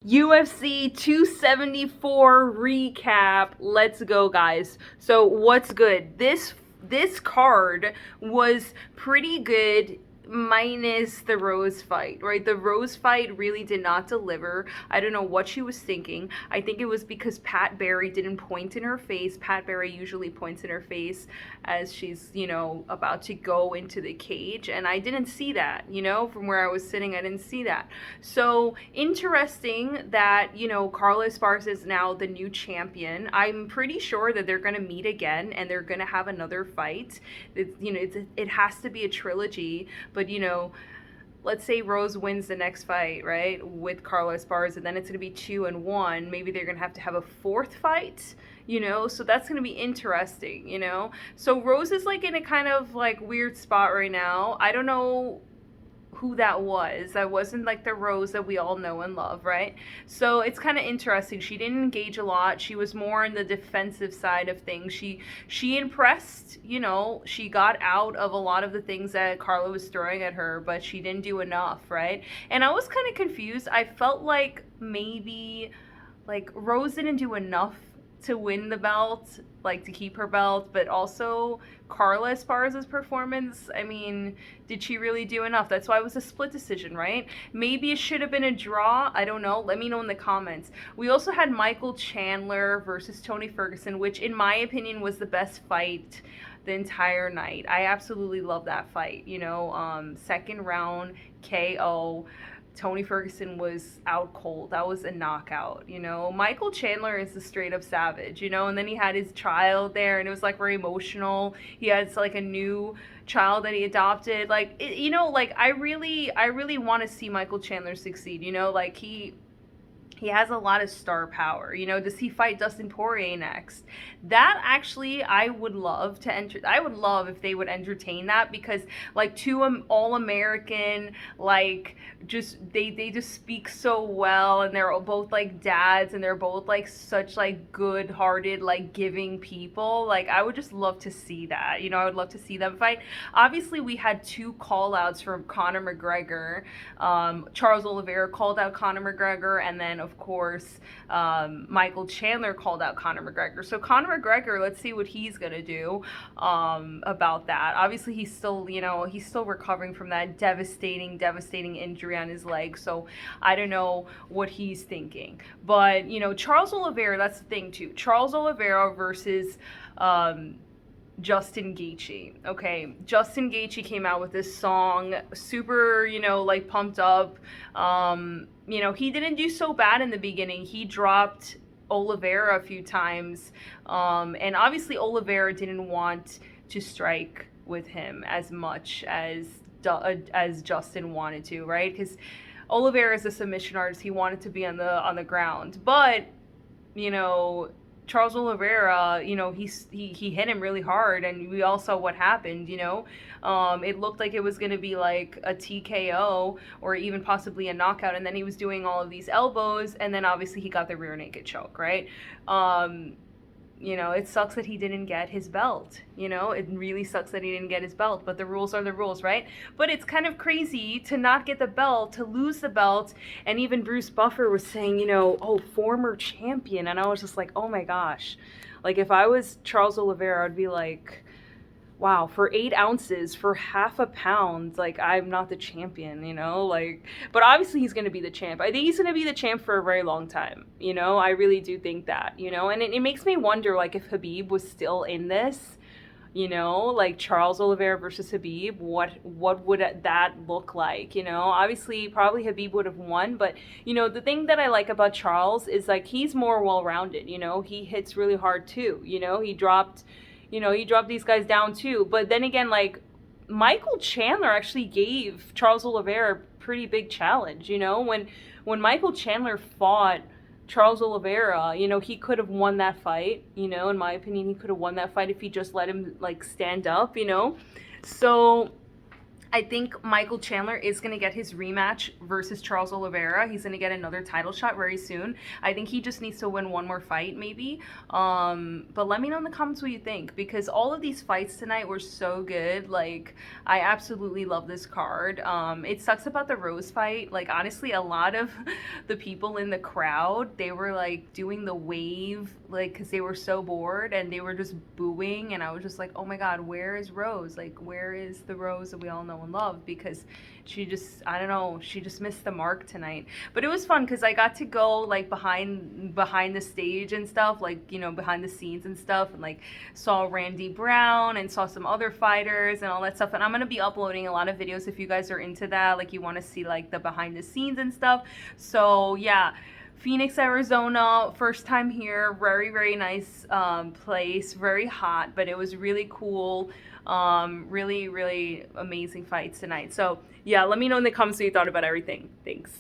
UFC 274 recap. Let's go, guys. So what's good? This card was pretty good minus the Rose fight, right? The Rose fight really did not deliver. I don't know what she was thinking. I think it was because Pat Barry didn't point in her face. Pat Barry usually points in her face as she's, about to go into the cage, and I didn't see that, from where I was sitting. I didn't see that. So interesting that, Carla Esparza is now the new champion. I'm pretty sure that they're going to meet again and they're going to have another fight. It has to be a trilogy. But, let's say Rose wins the next fight, right, with Carla Esparza, then it's going to be 2-1. Maybe they're going to have a fourth fight, so that's going to be interesting, So Rose is, like, in a kind of, like, weird spot right now. I don't know who that was. That wasn't like the Rose that we all know and love, right? So it's kind of interesting. She didn't engage a lot. She was more in the defensive side of things. She impressed, she got out of a lot of the things that Carla was throwing at her, but she didn't do enough, right? And I was kind of confused. I felt like maybe like Rose didn't do enough to win the belt, like to keep her belt, but also Carla Esparza's performance, I mean, did she really do enough? That's why it was a split decision, right? Maybe it should have been a draw. I don't know. Let me know in the comments. We also had Michael Chandler versus Tony Ferguson, which in my opinion was the best fight the entire night. I absolutely love that fight. Second round KO. Tony Ferguson was out cold. That was a knockout, Michael Chandler is a straight up savage, and then he had his child there and it was like very emotional. He has like a new child that he adopted. Like, I really want to see Michael Chandler succeed, like he has a lot of star power. Does he fight Dustin Poirier next? That actually, I would love to enter. I would love if they would entertain that, because like two all-American, like they just speak so well, and they're both like dads, and they're both like such like good-hearted, like giving people. Like, I would just love to see that. I would love to see them fight. Obviously, we had two call-outs from Conor McGregor. Charles Oliveira called out Conor McGregor, and then of course, Michael Chandler called out Conor McGregor. So Conor McGregor, let's see what he's gonna do about that. Obviously, he's still recovering from that devastating injury on his leg. So I don't know what he's thinking. But Charles Oliveira, that's the thing too. Charles Oliveira versus Justin Gaethje. Okay, Justin Gaethje came out with this song, super, like pumped up. He didn't do so bad in the beginning. He dropped Oliveira a few times, and obviously Oliveira didn't want to strike with him as much as Justin wanted to, right? Because Oliveira is a submission artist. He wanted to be on the ground, but Charles Oliveira, he hit him really hard, and we all saw what happened, It looked like it was going to be like a TKO or even possibly a knockout, and then he was doing all of these elbows, and then obviously he got the rear naked choke, right? It sucks that he didn't get his belt. It really sucks that he didn't get his belt, but the rules are the rules, right? But it's kind of crazy to not get the belt, to lose the belt, and even Bruce Buffer was saying, oh, former champion, and I was just like, oh my gosh. Like, if I was Charles Oliveira, I'd be like, wow, for 8 ounces, for half a pound, like, I'm not the champion, but obviously he's going to be the champ. I think he's going to be the champ for a very long time, I really do think that, and it makes me wonder, like, if Khabib was still in this, like Charles Oliveira versus Khabib, what would that look like, obviously probably Khabib would have won, but, the thing that I like about Charles is, like, he's more well-rounded, he hits really hard too, he dropped these guys down too. But then again, like, Michael Chandler actually gave Charles Oliveira a pretty big challenge, when Michael Chandler fought Charles Oliveira, he could have won that fight, in my opinion, he could have won that fight if he just let him, like, stand up, So I think Michael Chandler is going to get his rematch versus Charles Oliveira. He's going to get another title shot very soon. I think he just needs to win one more fight, maybe. But let me know in the comments what you think, because all of these fights tonight were so good. Like, I absolutely love this card. It sucks about the Rose fight. Like, honestly, a lot of the people in the crowd, they were like doing the wave, like, because they were so bored and they were just booing. And I was just like, oh my God, where is Rose? Like, where is the Rose that we all know and love? Because she just, I don't know, she just missed the mark tonight. But it was fun because I got to go like behind the stage and stuff, like, you know, behind the scenes and stuff, and like saw Randy Brown and saw some other fighters and all that stuff. And I'm gonna be uploading a lot of videos if you guys are into that, like you want to see like the behind the scenes and stuff. So yeah, Phoenix, Arizona, first time here. Very, very nice place. Very hot, but it was really cool. Really, really amazing fights tonight. So yeah, let me know in the comments what you thought about everything. Thanks.